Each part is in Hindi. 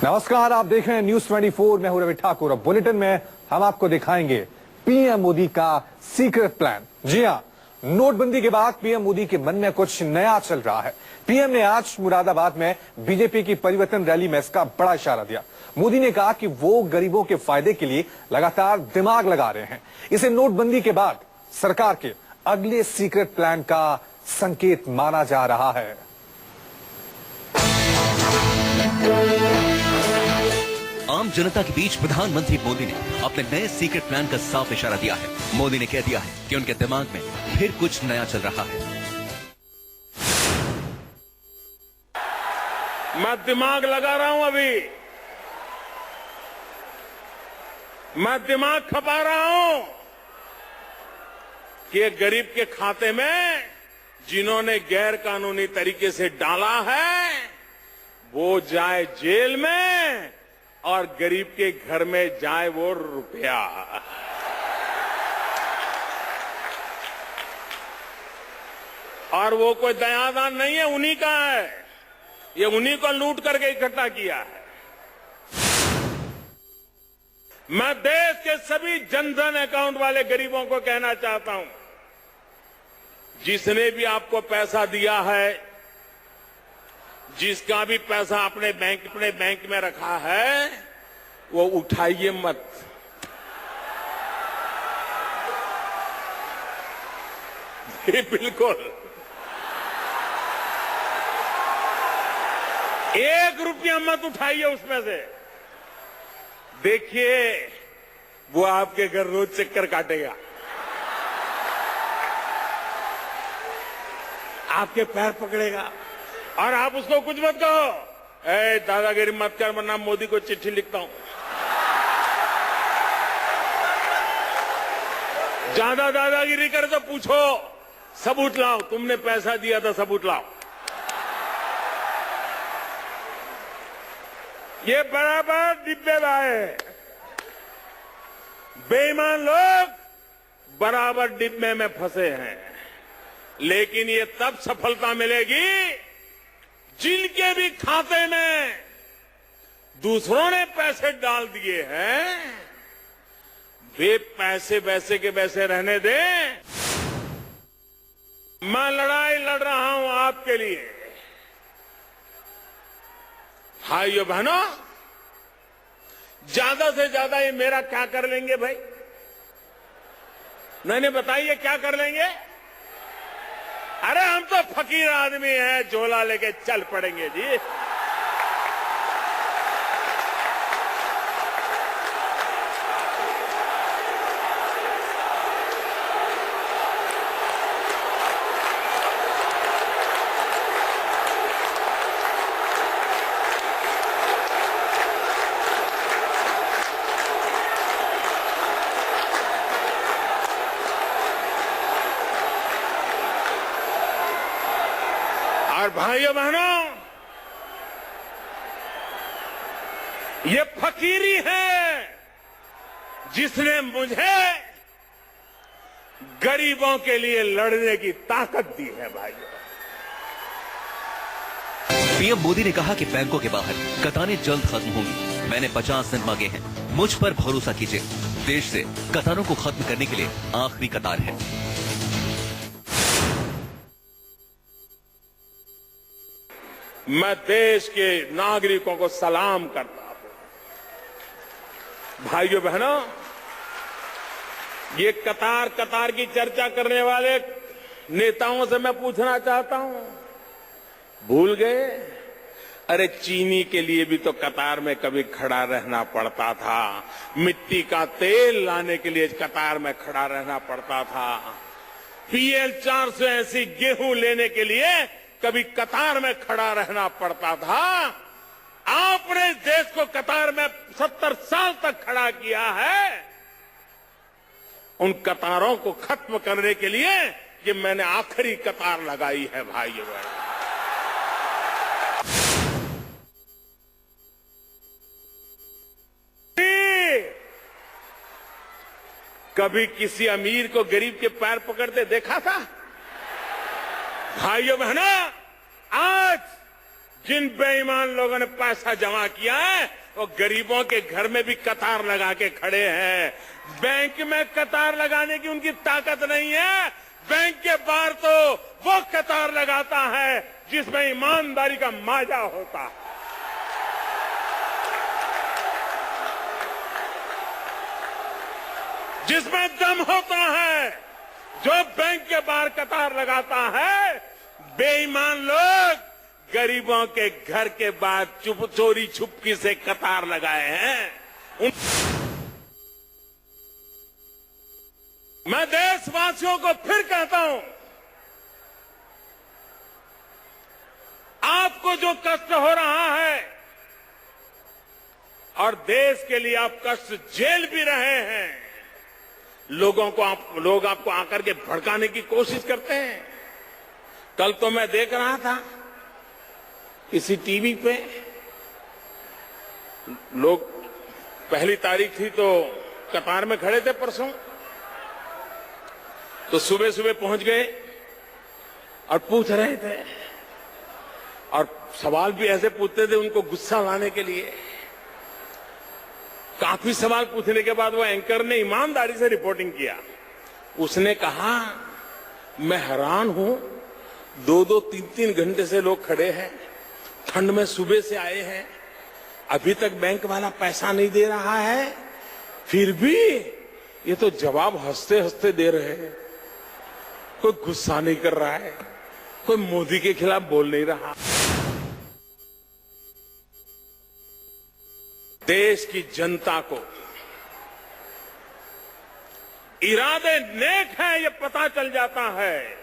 नमस्कार, आप देख रहे हैं न्यूज 24। मैं हूं रवि ठाकुर। अब बुलेटिन में हम आपको दिखाएंगे पीएम मोदी का सीक्रेट प्लान। जी हां, नोटबंदी के बाद पीएम मोदी के मन में कुछ नया चल रहा है। पीएम ने आज मुरादाबाद में बीजेपी की परिवर्तन रैली में इसका बड़ा इशारा दिया। मोदी ने कहा कि वो गरीबों के फायदे के लिए लगातार दिमाग लगा रहे हैं। इसे नोटबंदी के बाद सरकार के अगले सीक्रेट प्लान का संकेत माना जा रहा है। आम जनता के बीच प्रधानमंत्री मोदी ने अपने नए सीक्रेट प्लान का साफ इशारा दिया है। मोदी ने कह दिया है कि उनके दिमाग में फिर कुछ नया चल रहा है। मैं दिमाग लगा रहा हूं अभी। मैं दिमाग खपा रहा हूं कि एक गरीब के खाते में जिन्होंने गैर कानूनी तरीके से डाला है वो जाए जेल में और गरीब के घर में जाए वो रुपया। और वो कोई दयादान नहीं है, उन्हीं का है। ये उन्हीं को लूट करके इकट्ठा किया है। मैं देश के सभी जनधन अकाउंट वाले गरीबों को कहना चाहता हूं, जिसने भी आपको पैसा दिया है, जिसका भी पैसा अपने बैंक में रखा है, वो उठाइए मत। बिल्कुल 1 रुपया मत उठाइए उसमें से। देखिए वो आपके घर रोज चक्कर काटेगा, आपके पैर पकड़ेगा और आप उसको कुछ मत कहो। ए दादागिरी मत कर वरना मोदी को चिट्ठी लिखता हूं। ज्यादा दादागिरी कर तो पूछो, सबूत लाओ, तुमने पैसा दिया था, सबूत लाओ। ये बराबर डिब्बे लाए। बेईमान लोग बराबर डिब्बे में फंसे हैं। लेकिन ये तब सफलता मिलेगी जिनके भी खाते में दूसरों ने पैसे डाल दिए हैं, वे पैसे वैसे के वैसे रहने दें। मैं लड़ाई लड़ रहा हूं आपके लिए। भाइयों बहनों, ज्यादा से ज्यादा ये मेरा क्या कर लेंगे भाई? नहीं बताइए क्या कर लेंगे? अरे हम तो फकीर आदमी हैं, झोला लेके चल पड़ेंगे जी। और भाइयों बहनों, ये फकीरी है जिसने मुझे गरीबों के लिए लड़ने की ताकत दी है। भाइयों, पीएम मोदी ने कहा कि बैंकों के बाहर कतारें जल्द खत्म होंगी। मैंने 50 दिन मांगे हैं, मुझ पर भरोसा कीजिए। देश से कतारों को खत्म करने के लिए आखिरी कतार है। मैं देश के नागरिकों को सलाम करता हूं। भाइयों बहनों, ये कतार की चर्चा करने वाले नेताओं से मैं पूछना चाहता हूं, भूल गए? अरे चीनी के लिए भी तो कतार में कभी खड़ा रहना पड़ता था। मिट्टी का तेल लाने के लिए कतार में खड़ा रहना पड़ता था। PL 480 गेहूं लेने के लिए कभी कतार में खड़ा रहना पड़ता था। आपने देश को कतार में 70 साल तक खड़ा किया है। उन कतारों को खत्म करने के लिए ये मैंने आखिरी कतार लगाई है। भाइयों बहनों, कभी किसी अमीर को गरीब के पैर पकड़ते देखा था? भाइयों बहनों, आज जिन बेईमान लोगों ने पैसा जमा किया है वो गरीबों के घर में भी कतार लगा के खड़े हैं। बैंक में कतार लगाने की उनकी ताकत नहीं है, बैंक के बाहर तो वो कतार लगाता है जिसमें ईमानदारी का माजा होता है। जिसमें दम होता है, जो बैंक के बाहर कतार लगाता है। बेईमान लोग गरीबों के घर के बाहर चोरी छुपकी से कतार लगाए हैं। मैं देशवासियों को फिर कहता हूं, आपको जो कष्ट हो रहा है और देश के लिए आप कष्ट झेल भी रहे हैं, लोग आपको आकर के भड़काने की कोशिश करते हैं। कल तो मैं देख रहा था किसी टीवी पे, लोग पहली तारीख थी तो कतार में खड़े थे परसों, तो सुबह सुबह पहुंच गए और पूछ रहे थे और सवाल भी ऐसे पूछते थे उनको गुस्सा लाने के लिए। काफी सवाल पूछने के बाद वो एंकर ने ईमानदारी से रिपोर्टिंग किया। उसने कहा, मैं हैरान हूं, 2-2, 3-3 घंटे से लोग खड़े हैं, ठंड में सुबह से आए हैं, अभी तक बैंक वाला पैसा नहीं दे रहा है, फिर भी ये तो जवाब हंसते हंसते दे रहे हैं। कोई गुस्सा नहीं कर रहा है, कोई मोदी के खिलाफ बोल नहीं रहा। देश की जनता को इरादे नेक है ये पता चल जाता है,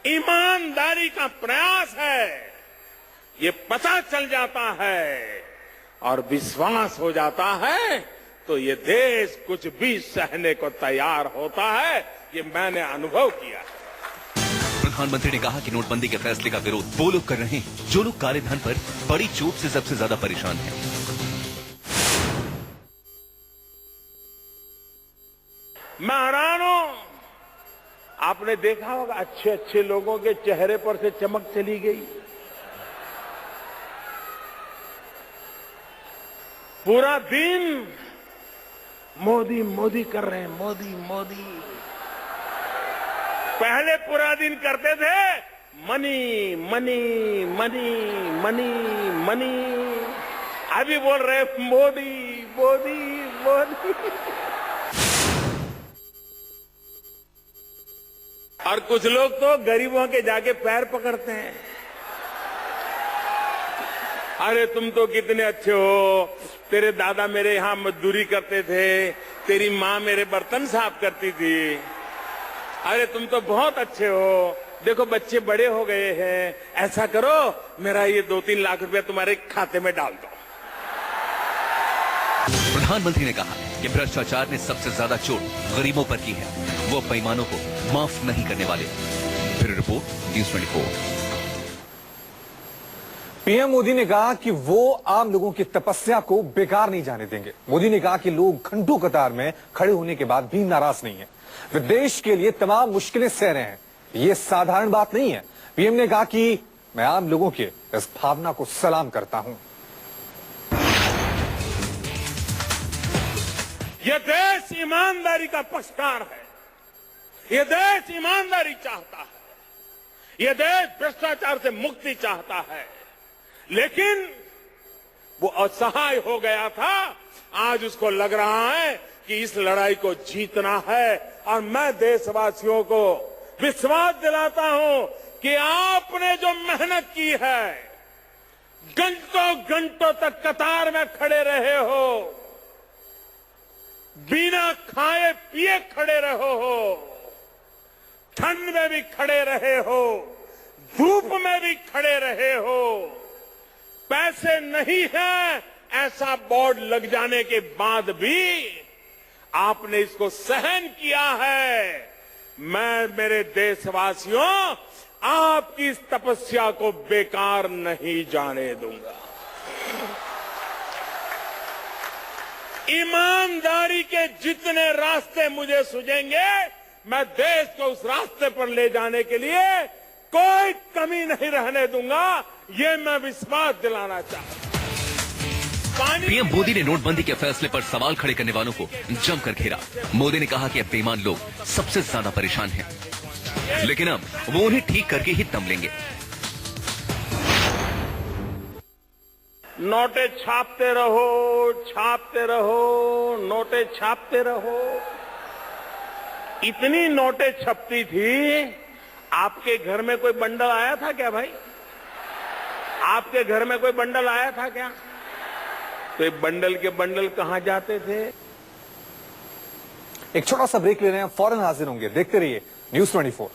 ईमानदारी का प्रयास है ये पता चल जाता है, और विश्वास हो जाता है तो ये देश कुछ भी सहने को तैयार होता है। ये मैंने अनुभव किया है। प्रधानमंत्री ने कहा कि नोटबंदी के फैसले का विरोध वो लोग कर रहे हैं जो लोग काले धन पर बड़ी चोट से सबसे ज्यादा परेशान हैं। मैं हैरान हूं, आपने देखा होगा अच्छे अच्छे लोगों के चेहरे पर से चमक चली गई। पूरा दिन मोदी मोदी कर रहे हैं, मोदी मोदी। पहले पूरा दिन करते थे money money money money money, अभी बोल रहे मोदी मोदी मोदी। और कुछ लोग तो गरीबों के जाके पैर पकड़ते हैं। अरे तुम तो कितने अच्छे हो, तेरे दादा मेरे यहां मजदूरी करते थे, तेरी माँ मेरे बर्तन साफ करती थी, अरे तुम तो बहुत अच्छे हो, देखो बच्चे बड़े हो गए हैं, ऐसा करो मेरा ये 2-3 लाख रुपया तुम्हारे खाते में डाल दो। प्रधानमंत्री ने कहा कि भ्रष्टाचार ने सबसे ज्यादा चोट गरीबों पर की है, वो बेईमानों को माफ नहीं करने वाले। फिर रिपोर्ट न्यूज़ 24। पीएम मोदी ने कहा कि वो आम लोगों की तपस्या को बेकार नहीं जाने देंगे। मोदी ने कहा कि लोग घंटों कतार में खड़े होने के बाद भी नाराज नहीं है, वे देश के लिए तमाम मुश्किलें सह रहे हैं, ये साधारण बात नहीं है। पीएम ने कहा कि मैं आम लोगों के इस भावना को सलाम करता हूं। यह देश ईमानदारी का पक्षकार है, यह देश ईमानदारी चाहता है, यह देश भ्रष्टाचार से मुक्ति चाहता है, लेकिन वो असहाय हो गया था। आज उसको लग रहा है कि इस लड़ाई को जीतना है, और मैं देशवासियों को विश्वास दिलाता हूं कि आपने जो मेहनत की है, घंटों घंटों तक कतार में खड़े रहे हो, बिना खाए पिए खड़े रहो हो, ठंड में भी खड़े रहे हो, धूप में भी खड़े रहे हो, पैसे नहीं है ऐसा बोर्ड लग जाने के बाद भी आपने इसको सहन किया है। मैं मेरे देशवासियों आपकी इस तपस्या को बेकार नहीं जाने दूंगा। ईमानदारी के जितने रास्ते मुझे सूझेंगे, मैं देश को उस रास्ते पर ले जाने के लिए कोई कमी नहीं रहने दूंगा, ये मैं विश्वास दिलाना चाहता हूं। पीएम मोदी ने नोटबंदी के फैसले पर सवाल खड़े करने वालों को जमकर घेरा। मोदी ने कहा कि अब बेईमान लोग सबसे ज्यादा परेशान हैं, लेकिन अब वो उन्हें ठीक करके ही दम लेंगे। नोटे छापते रहो, छापते रहो, नोटे छापते रहो। इतनी नोटे छपती थी, आपके घर में कोई बंडल आया था क्या भाई? आपके घर में कोई बंडल आया था क्या? तो ये बंडल के बंडल कहां जाते थे? एक छोटा सा ब्रेक ले रहे हैं, फौरन हाजिर होंगे। देखते रहिए न्यूज़ 24।